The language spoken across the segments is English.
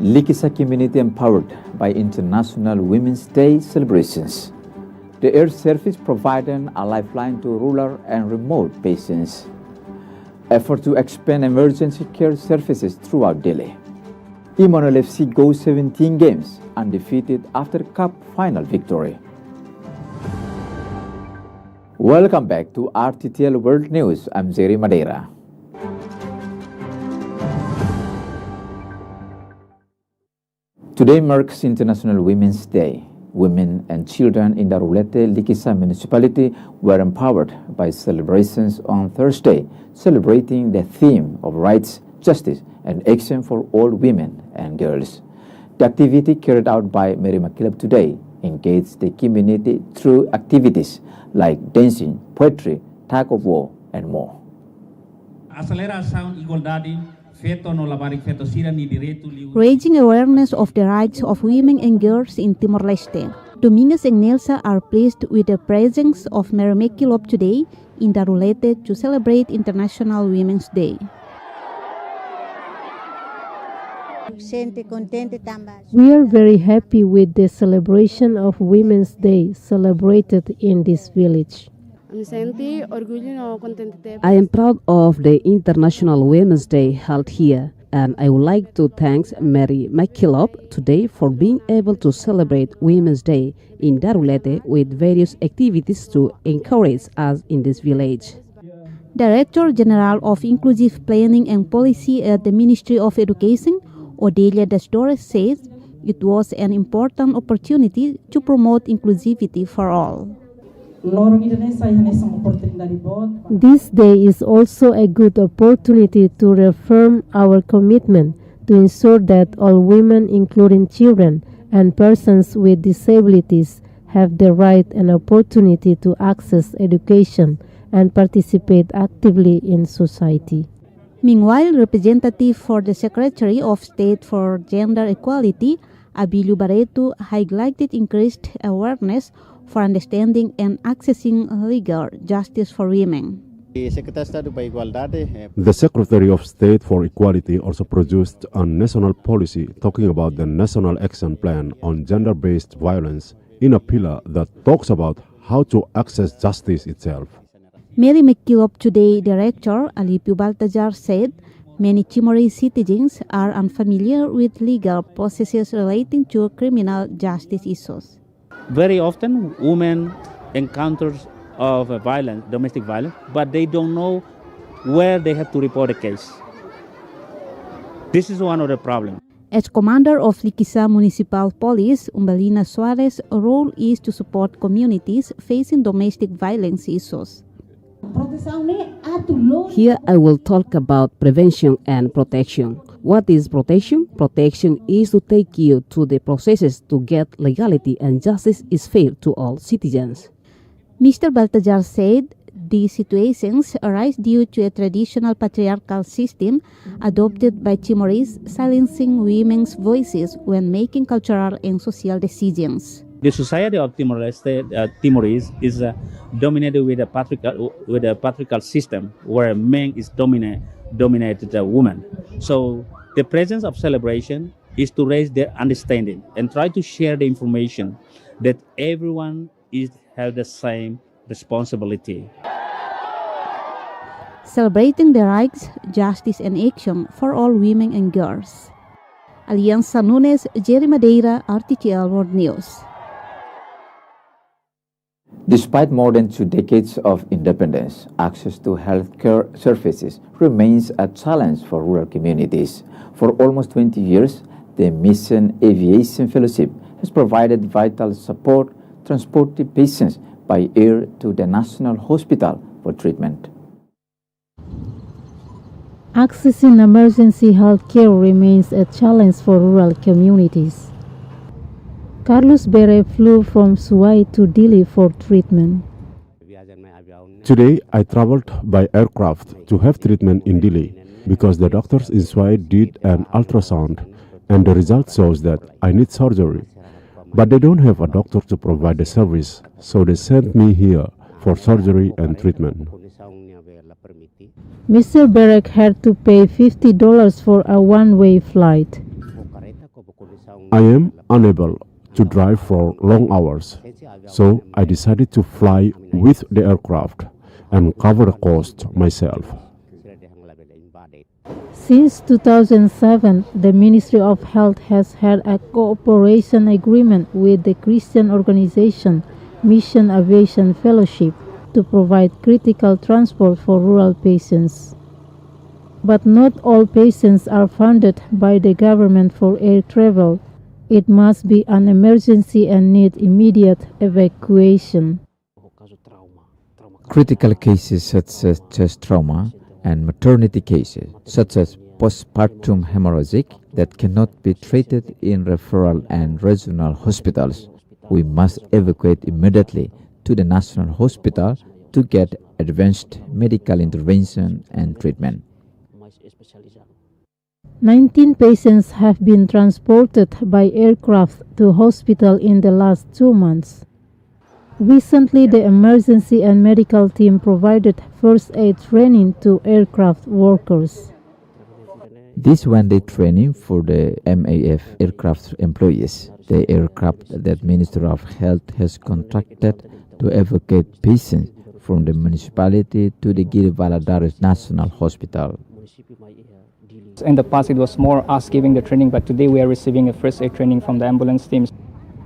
Likisa community empowered by International Women's Day celebrations. The air service provided a lifeline to rural and remote patients. Effort to expand emergency care services throughout Delhi. Emmanuel FC goes 17 games undefeated after cup final victory. Welcome back to RTTL World News. I'm Jerry Madeira. Today marks International Women's Day. Women and children in the Rttl Likisa municipality were empowered by celebrations on Thursday, celebrating the theme of rights, justice, and action for all women and girls. The activity carried out by Mariah Island today engaged the community through activities like dancing, poetry, tug of war, and more. Raising awareness of the rights of women and girls in Timor-Leste. Dominguez and Nelsa are pleased with the presence of Mariah Island today in the Rttl to celebrate International Women's Day. We are very happy with the celebration of Women's Day celebrated in this village. I am proud of the International Women's Day held here, and I would like to thank Mariah Island today for being able to celebrate Women's Day in the Rttl with various activities to encourage us in this village. Director General of Inclusive Planning and Policy at the Ministry of Education, Odelia Dasdores, says it was an important opportunity to promote inclusivity for all. This day is also a good opportunity to reaffirm our commitment to ensure that all women, including children and persons with disabilities, have the right and opportunity to access education and participate actively in society. Meanwhile, representative for the Secretary of State for Gender Equality, Abilio Barreto, highlighted increased awareness for understanding and accessing legal justice for women. The Secretary of State for Equality also produced a national policy talking about the National Action Plan on Gender-Based Violence in a pillar that talks about how to access justice itself. Mariah Island Today Director Alipio Baltazar said many Timorese citizens are unfamiliar with legal processes relating to criminal justice issues. Very often, women encounter of violence, domestic violence, but they don't know where they have to report a case. This is one of the problems. As commander of Likisa Municipal Police, Umbalina Suarez's role is to support communities facing domestic violence issues. Here I will talk about prevention and protection. What is protection? Protection is to take you to the processes to get legality and justice is fair to all citizens. Mr. Baltazar said these situations arise due to a traditional patriarchal system adopted by Timorese, silencing women's voices when making cultural and social decisions. The society of Timorese is dominated with a patriarchal system where man is dominated a woman. So the presence of celebration is to raise their understanding and try to share the information that everyone has the same responsibility. Celebrating the rights, justice, and action for all women and girls. Alianza Nunes, Jerry Madeira, RTTL World News. Despite more than 2 decades of independence, access to healthcare services remains a challenge for rural communities. For almost 20 years, the Mission Aviation Fellowship has provided vital support, transporting patients by air to the National Hospital for treatment. Accessing emergency healthcare remains a challenge for rural communities. Carlos Bere flew from Suai to Delhi for treatment. Today, I traveled by aircraft to have treatment in Delhi because the doctors in Suai did an ultrasound and the result shows that I need surgery. But they don't have a doctor to provide the service, so they sent me here for surgery and treatment. Mr. Berek had to pay $50 for a one-way flight. I am unable to drive for long hours, so I decided to fly with the aircraft and cover the cost myself. Since 2007, the Ministry of Health has had a cooperation agreement with the Christian organization Mission Aviation Fellowship to provide critical transport for rural patients. But not all patients are funded by the government for air travel. It must be an emergency and need immediate evacuation. Critical cases such as chest trauma and maternity cases such as postpartum hemorrhagic that cannot be treated in referral and regional hospitals, we must evacuate immediately to the national hospital to get advanced medical intervention and treatment. 19 patients have been transported by aircraft to hospital in the last 2 months. Recently, the emergency and medical team provided first aid training to aircraft workers. This one-day training for the MAF aircraft employees. The aircraft that Ministry of Health has contracted to evacuate patients from the municipality to the Giri Valadares National Hospital. In the past, it was more us giving the training, but today we are receiving a first aid training from the ambulance teams.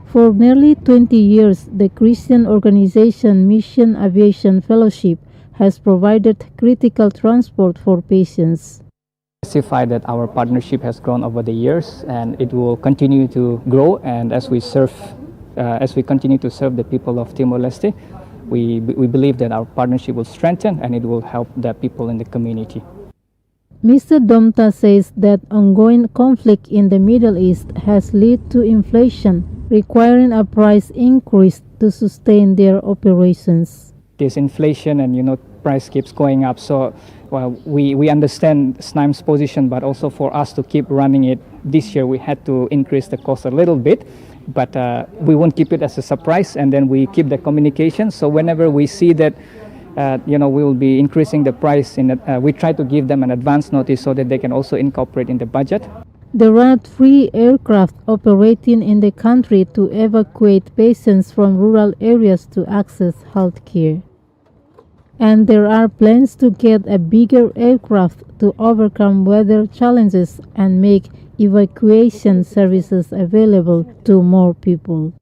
For nearly 20 years, the Christian organization Mission Aviation Fellowship has provided critical transport for patients. Specify that our partnership has grown over the years, and it will continue to grow. And as we continue to serve the people of Timor-Leste, we believe that our partnership will strengthen and it will help the people in the community. Mr. Domta says that ongoing conflict in the Middle East has led to inflation, requiring a price increase to sustain their operations. There's inflation and price keeps going up. So we understand SNIM's position, but also for us to keep running it this year, we had to increase the cost a little bit. But we won't keep it as a surprise, and then we keep the communication. So whenever we see that we will be increasing the price, we try to give them an advance notice so that they can also incorporate in the budget. There are 3 aircraft operating in the country to evacuate patients from rural areas to access health care. And there are plans to get a bigger aircraft to overcome weather challenges and make evacuation services available to more people.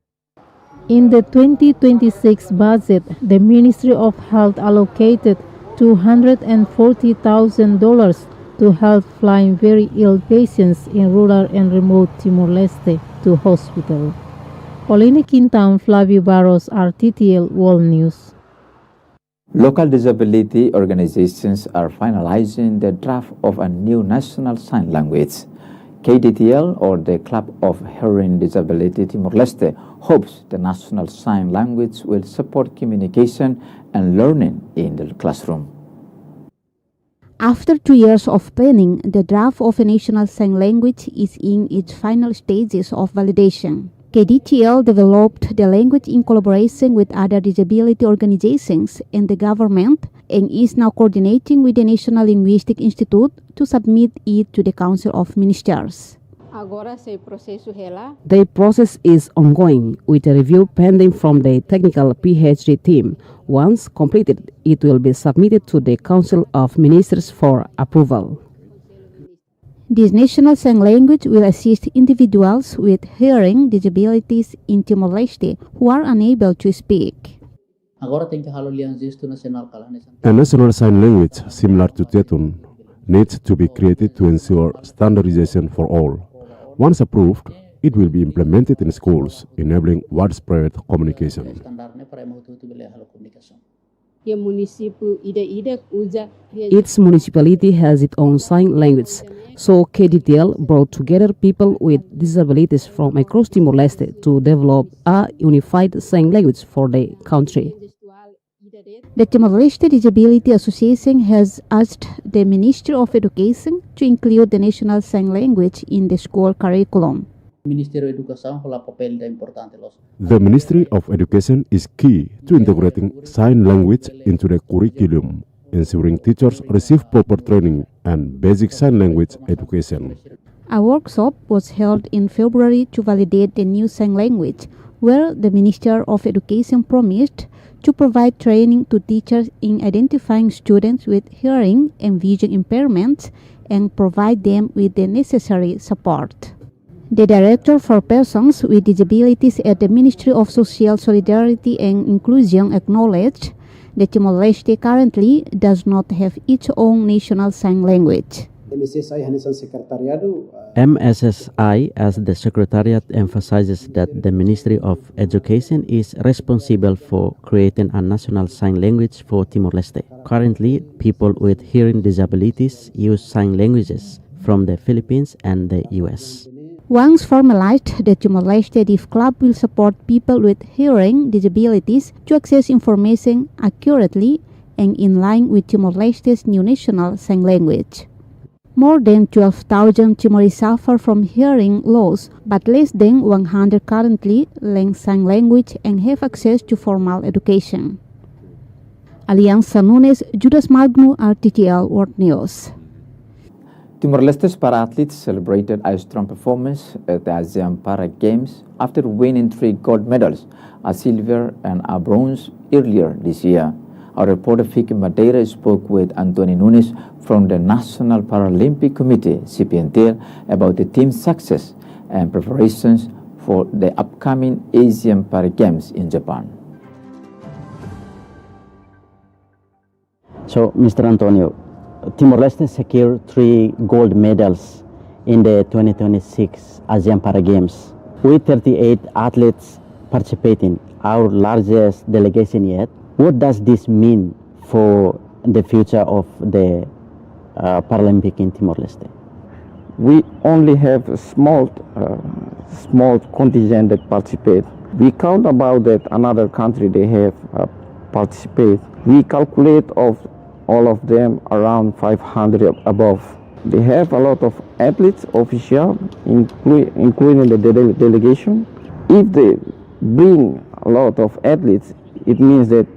In the 2026 budget, the Ministry of Health allocated $240,000 to help flying very ill patients in rural and remote Timor-Leste to hospital. Pauline Quintan, Flavio Barros, RTTL World News. Local disability organizations are finalizing the draft of a new national sign language. KDTL, or the Club of Hearing Disability Timor-Leste, hopes the national sign language will support communication and learning in the classroom. After 2 years of planning, the draft of a national sign language is in its final stages of validation. KDTL developed the language in collaboration with other disability organizations and the government, and is now coordinating with the National Linguistic Institute to submit it to the Council of Ministers. The process is ongoing, with a review pending from the technical PhD team. Once completed, it will be submitted to the Council of Ministers for approval. This national sign language will assist individuals with hearing disabilities in Timor-Leste who are unable to speak. A national sign language similar to Tetun needs to be created to ensure standardization for all. Once approved, it will be implemented in schools, enabling widespread communication. Each municipality has its own sign language, so KDTL brought together people with disabilities from across Timor-Leste to develop a unified sign language for the country. The Timor-Leste Disability Association has asked the Ministry of Education to include the national sign language in the school curriculum. The Ministry of Education is key to integrating sign language into the curriculum, ensuring teachers receive proper training and basic sign language education. A workshop was held in February to validate the new sign language, where the Minister of Education promised to provide training to teachers in identifying students with hearing and vision impairments and provide them with the necessary support. The Director for Persons with Disabilities at the Ministry of Social Solidarity and Inclusion acknowledged that Timor-Leste currently does not have its own national sign language. MSSI as the Secretariat emphasizes that the Ministry of Education is responsible for creating a national sign language for Timor-Leste. Currently, people with hearing disabilities use sign languages from the Philippines and the US. Once formalized, the Timor-Leste Deaf Club will support people with hearing disabilities to access information accurately and in line with Timor-Leste's new national sign language. More than 12,000 Timorese suffer from hearing loss, but less than 100 currently learn sign language and have access to formal education. Alianza Nunes, Judas Magnu, RTTL World News. Timor-Leste's para-athletes celebrated a strong performance at the ASEAN Para Games after winning 3 gold medals, a silver and a bronze, earlier this year. Our reporter Vicky Madeira spoke with Anthony Nunes from the National Paralympic Committee, CPNTL, about the team's success and preparations for the upcoming Asian Para Games in Japan. So, Mr. Antonio, Timor-Leste secured 3 gold medals in the 2026 ASEAN Para Games, with 38 athletes participating, our largest delegation yet. What does this mean for the future of the Paralympic in Timor-Leste? We only have a small contingent that participate. We count about that another country they have participate. We calculate of all of them around 500 above. They have a lot of athletes, official, including the delegation. If they bring a lot of athletes, it means that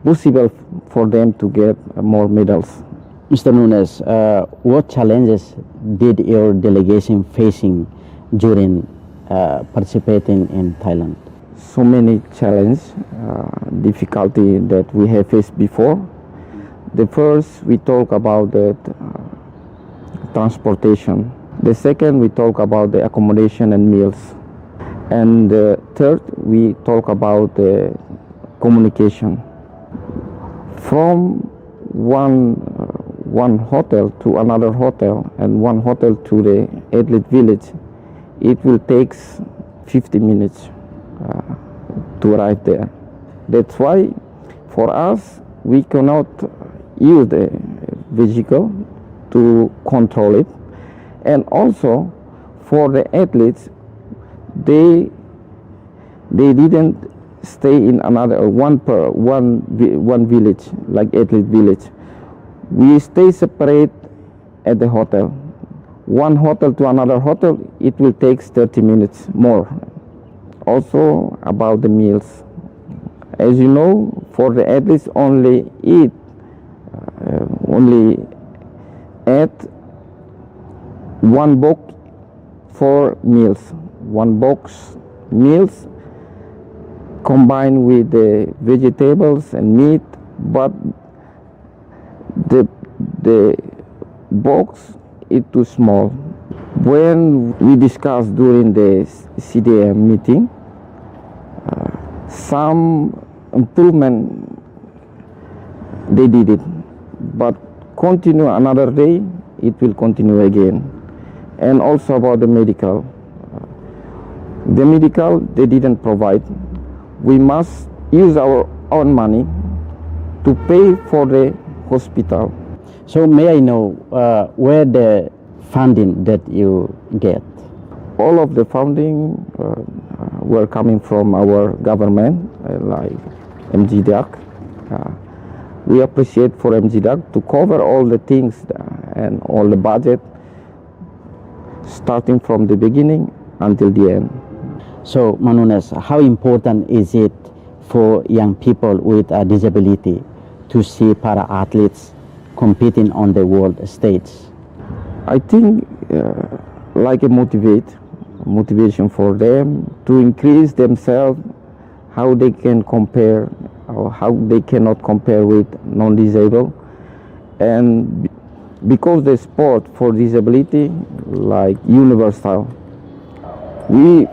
possible for them to get more medals. Mr. Nunes, what challenges did your delegation facing during participating in Thailand? So many challenges, difficulty that we have faced before. The first, we talk about the transportation. The second, we talk about the accommodation and meals. And the third, we talk about the communication. From one hotel to another hotel and one hotel to the athlete village, it will take 50 minutes to arrive there. That's why for us, we cannot use the vehicle to control it. And also for the athletes, they didn't stay in another one village, like athlete village. We stay separate at the hotel. One hotel to another hotel, it will take 30 minutes more. Also about the meals. As you know, for the athletes only at one box for meals. One box meals combined with the vegetables and meat, but the box is too small. When we discussed during the CDM meeting, some improvement they did it, but continue another day, it will continue again. And also about the medical. The medical they didn't provide. We must use our own money to pay for the hospital. So may I know where the funding that you get? All of the funding were coming from our government, like MGDAC. We appreciate for MGDAC to cover all the things and all the budget, starting from the beginning until the end. So, Manunes, how important is it for young people with a disability to see para-athletes competing on the world stage? I think like a motivation for them to increase themselves, how they can compare or how they cannot compare with non-disabled. And because the sport for disability like universal, we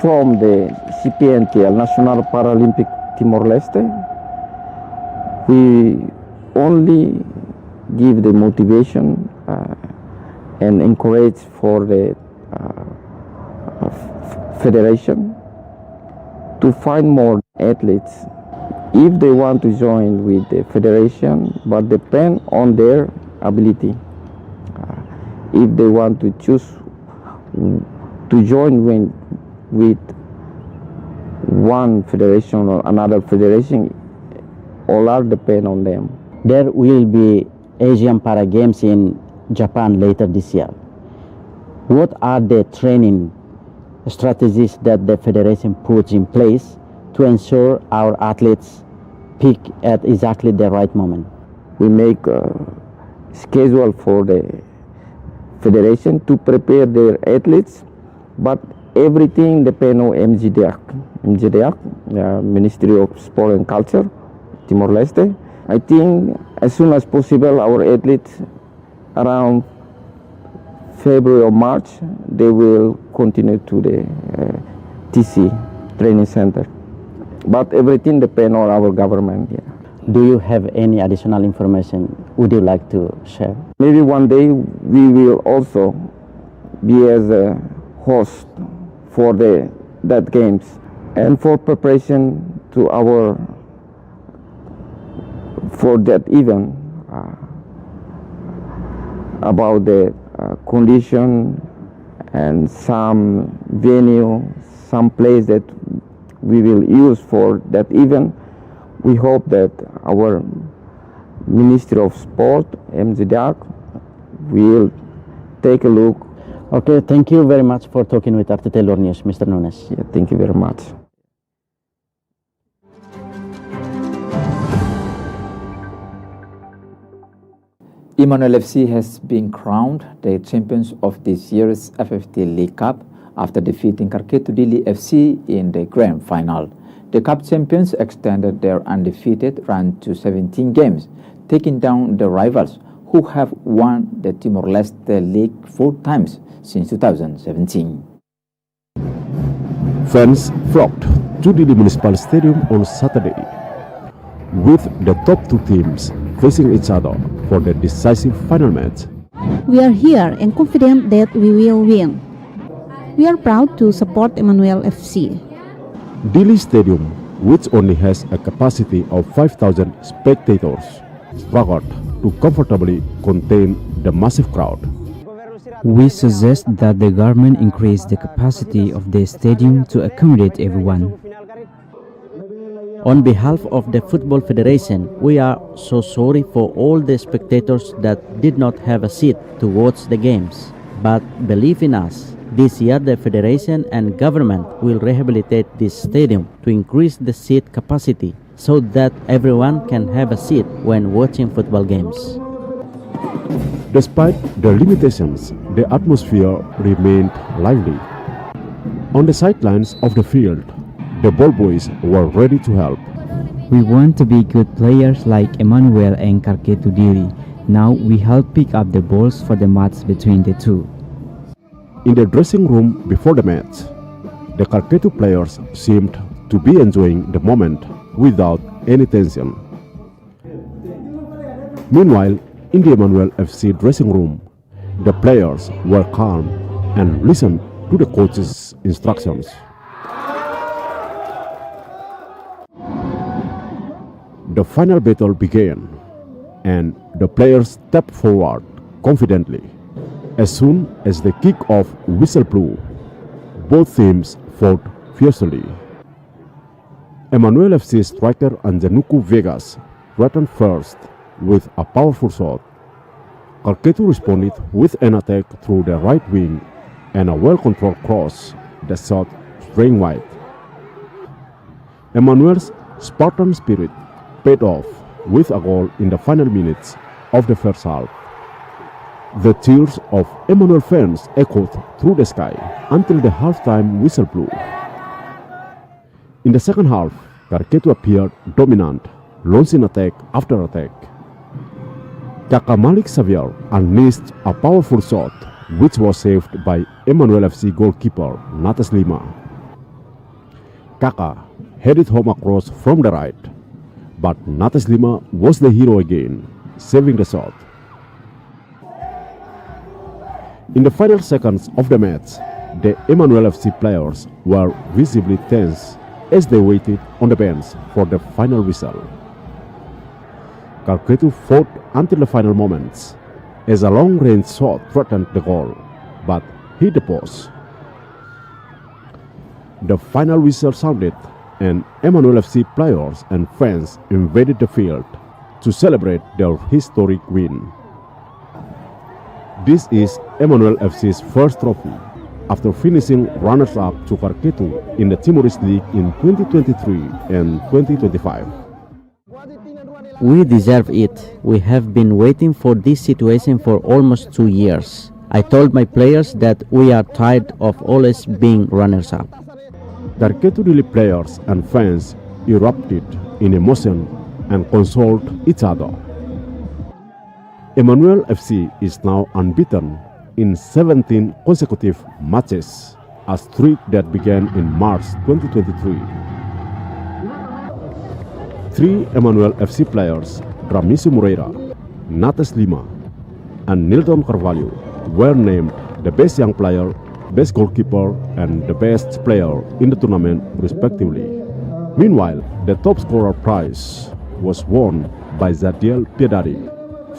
from the CPNTL National Paralympic Timor-Leste, we only give the motivation and encourage for the federation to find more athletes if they want to join with the federation, but depend on their ability. If they want to choose to join with one federation or another federation, all are depend on them. There will be Asian Para Games in Japan later this year. What are the training strategies that the federation puts in place to ensure our athletes peak at exactly the right moment? We make a schedule for the federation to prepare their athletes, but everything depends on MGDAC, Ministry of Sport and Culture, Timor-Leste. I think as soon as possible our athletes around February or March, they will continue to the TC training center. But everything depends on our government. Yeah. Do you have any additional information would you like to share? Maybe one day we will also be as a host for that games and for preparation to our for that event about the condition and some venue, some place that we will use for that event. We hope that our Ministry of Sport, MZDAC, will take a look. Okay, thank you very much for talking with RTTL News, Mr. Nunes. Yeah, thank you very much. Emmanuel FC has been crowned the champions of this year's FFT League Cup after defeating Rttl.Ep FC in the grand final. The Cup champions extended their undefeated run to 17 games, taking down the rivals who have won the Timor-Leste League 4 times since 2017. Fans flocked to the Municipal Stadium on Saturday, with the top two teams facing each other for the decisive final match. We are here and confident that we will win. We are proud to support Emmanuel FC. Dili Stadium, which only has a capacity of 5,000 spectators, struggled to comfortably contain the massive crowd. We suggest that the government increase the capacity of the stadium to accommodate everyone. On behalf of the Football Federation, we are so sorry for all the spectators that did not have a seat to watch the games. But believe in us, this year the Federation and government will rehabilitate this stadium to increase the seat capacity so that everyone can have a seat when watching football games. Despite the limitations, the atmosphere remained lively. On the sidelines of the field, the ball boys were ready to help. We want to be good players like Emmanuel and Rttl.Ep. Now we help pick up the balls for the match between the two. In the dressing room before the match, the Rttl players seemed to be enjoying the moment without any tension. Meanwhile, in the Emmanuel FC dressing room, the players were calm and listened to the coach's instructions. The final battle began, and the players stepped forward confidently. As soon as the kick-off whistle blew, both teams fought fiercely. Emmanuel FC striker Anjanuku Vegas threatened first with a powerful shot. Rttl responded with an attack through the right wing and a well-controlled cross that shot straight wide. Emmanuel's Spartan spirit paid off with a goal in the final minutes of the first half. The cheers of Emmanuel fans echoed through the sky until the halftime whistle blew. In the second half, Karketu appeared dominant, launching attack after attack. Kaka Malik Xavier unleashed a powerful shot, which was saved by Emmanuel FC goalkeeper Natas Lima. Kaka headed home across from the right, but Natas Lima was the hero again, saving the shot. In the final seconds of the match, the Emmanuel FC players were visibly tense as they waited on the bench for the final whistle. Karketu fought until the final moments, as a long-range shot threatened the goal, but hit the post. The final whistle sounded, and Emmanuel FC players and fans invaded the field to celebrate their historic win. This is Emmanuel FC's first trophy, after finishing runners-up to Karketu in the Timorese League in 2023 and 2025. We deserve it. We have been waiting for this situation for almost 2 years. I told my players that we are tired of always being runners-up. Karketu Dili players and fans erupted in emotion and consoled each other. Emmanuel FC is now unbeaten in 17 consecutive matches, a streak that began in March 2023. 3 Emmanuel FC players, Ramisi Moreira, Natas Lima, and Nilton Carvalho, were named the best young player, best goalkeeper, and the best player in the tournament, respectively. Meanwhile, the top scorer prize was won by Zadiel Piedadi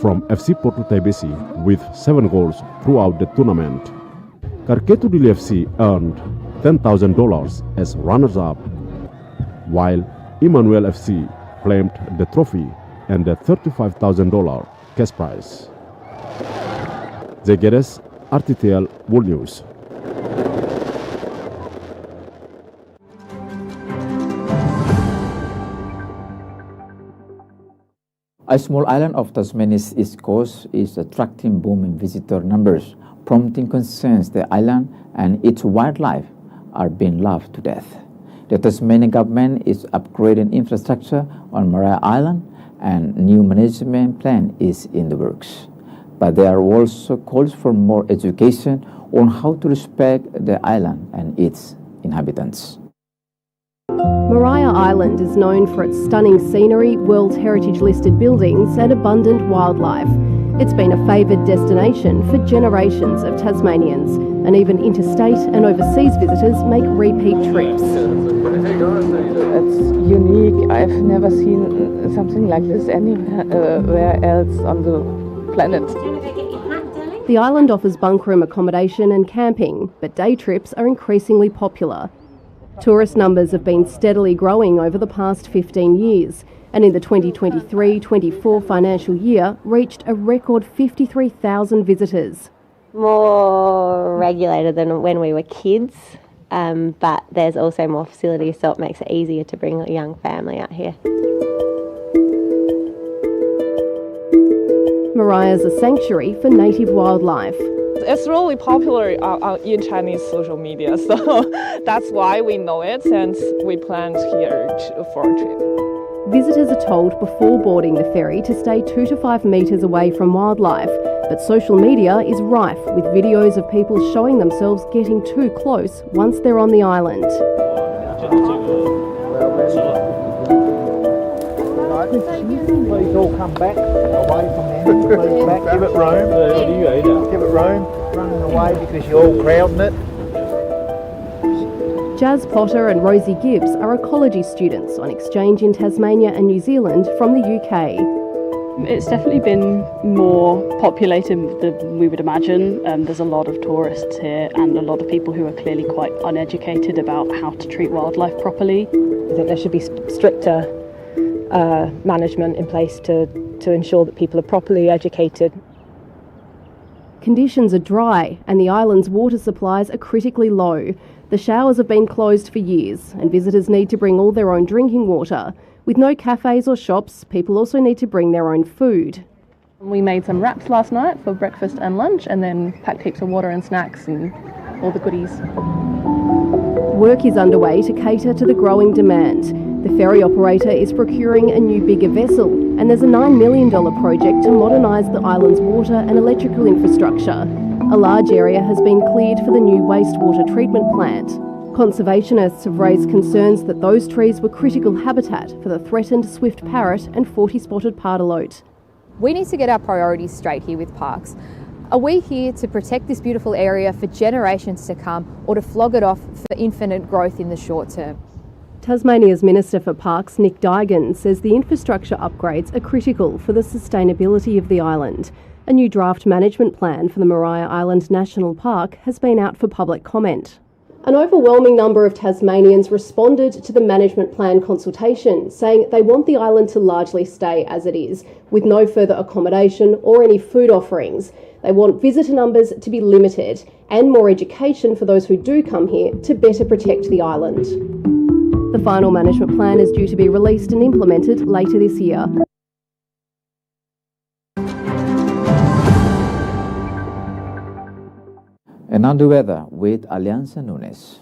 from FC Porto Tebesi with 7 goals throughout the tournament. Karketu Dili FC earned $10,000 as runners-up, while Emmanuel FC claimed the trophy and the $35,000 cash prize. Zegeres, RTTL World News. A small island of Tasmania's east coast is attracting booming visitor numbers, prompting concerns the island and its wildlife are being loved to death. The Tasmanian government is upgrading infrastructure on Mariah Island, and new management plan is in the works. But there are also calls for more education on how to respect the island and its inhabitants. Mariah Island is known for its stunning scenery, World Heritage listed buildings and abundant wildlife. It's been a favoured destination for generations of Tasmanians, and even interstate and overseas visitors make repeat trips. It's unique. I've never seen something like this anywhere else on the planet. The island offers bunkroom accommodation and camping, but day trips are increasingly popular. Tourist numbers have been steadily growing over the past 15 years, and in the 2023-24 financial year reached a record 53,000 visitors. More regulated than when we were kids, but there's also more facilities, so it makes it easier to bring a young family out here. Mariah's a sanctuary for native wildlife. It's really popular in Chinese social media, so that's why we know it and we planned here for a trip. Visitors are told before boarding the ferry to stay 2 to 5 metres away from wildlife, but social media is rife with videos of people showing themselves getting too close once they're on the island. Please all come back away from the end. Please back. Give it room. Give it room. Running away because you're all crowding it. Jazz Potter and Rosie Gibbs are ecology students on exchange in Tasmania and New Zealand from the UK. It's definitely been more populated than we would imagine. There's a lot of tourists here and a lot of people who are clearly quite uneducated about how to treat wildlife properly. I think there should be stricter management in place to ensure that people are properly educated. Conditions are dry and the island's water supplies are critically low. The showers have been closed for years and visitors need to bring all their own drinking water. With no cafes or shops, people also need to bring their own food. We made some wraps last night for breakfast and lunch, and then packed heaps of water and snacks and all the goodies. Work is underway to cater to the growing demand. The ferry operator is procuring a new bigger vessel, and there's a $9 million project to modernise the island's water and electrical infrastructure. A large area has been cleared for the new wastewater treatment plant. Conservationists have raised concerns that those trees were critical habitat for the threatened swift parrot and 40-spotted pardalote. We need to get our priorities straight here with parks. Are we here to protect this beautiful area for generations to come, or to flog it off for infinite growth in the short term? Tasmania's Minister for Parks, Nick Duigan, says the infrastructure upgrades are critical for the sustainability of the island. A new draft management plan for the Mariah Island National Park has been out for public comment. An overwhelming number of Tasmanians responded to the management plan consultation, saying they want the island to largely stay as it is, with no further accommodation or any food offerings. They want visitor numbers to be limited and more education for those who do come here to better protect the island. The final management plan is due to be released and implemented later this year. And now the weather with Alianza Nunes.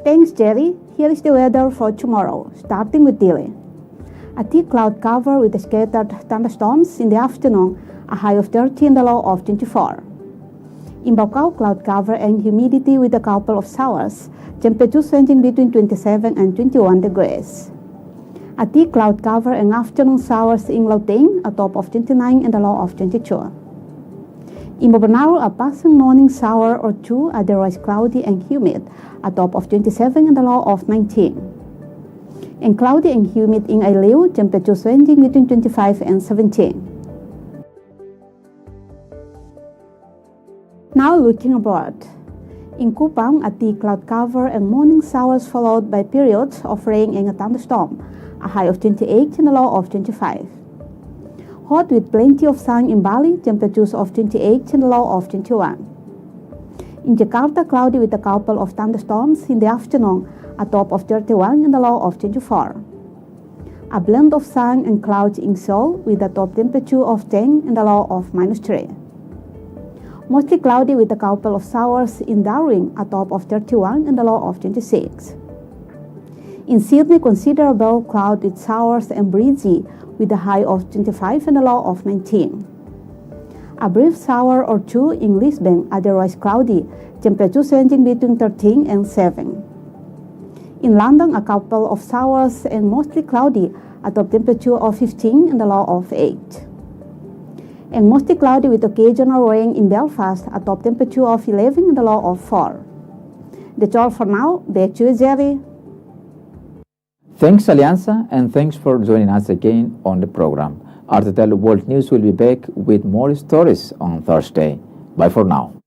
Thanks, Jerry. Here is the weather for tomorrow, starting with Dili. A thick cloud cover with scattered thunderstorms in the afternoon, a high of 30 and a low of 24. In Baucau, cloud cover and humidity with a couple of showers, temperatures ranging between 27 and 21 degrees. A thick cloud cover and afternoon showers in Lauteng, a top of 29 and a low of 22. In Bobonaro, a passing morning shower or two, otherwise cloudy and humid, a top of 27 and a low of 19. And cloudy and humid in Aileu, temperatures ranging between 25 and 17. Now looking abroad. In Kupang, a thick cloud cover and morning showers followed by periods of rain and a thunderstorm, a high of 28 and a low of 25. Hot with plenty of sun in Bali, temperatures of 28 and a low of 21. In Jakarta, cloudy with a couple of thunderstorms in the afternoon, a top of 31 and a low of 24. A blend of sun and clouds in Seoul with a top temperature of 10 and a low of -3. Mostly cloudy with a couple of showers in Darwin, a top of 31 and a low of 26. In Sydney, considerable cloud with showers and breezy with a high of 25 and a low of 19. A brief shower or two in Lisbon, otherwise cloudy, temperatures ranging between 13 and 7. In London, a couple of showers and mostly cloudy, a top temperature of 15 and a low of 8. And mostly cloudy with occasional rain in Belfast, a top temperature of 11 and a low of 4. That's all for now. Back to you, Jerry. Thanks, Alianza, and thanks for joining us again on the program. RTTL World News will be back with more stories on Thursday. Bye for now.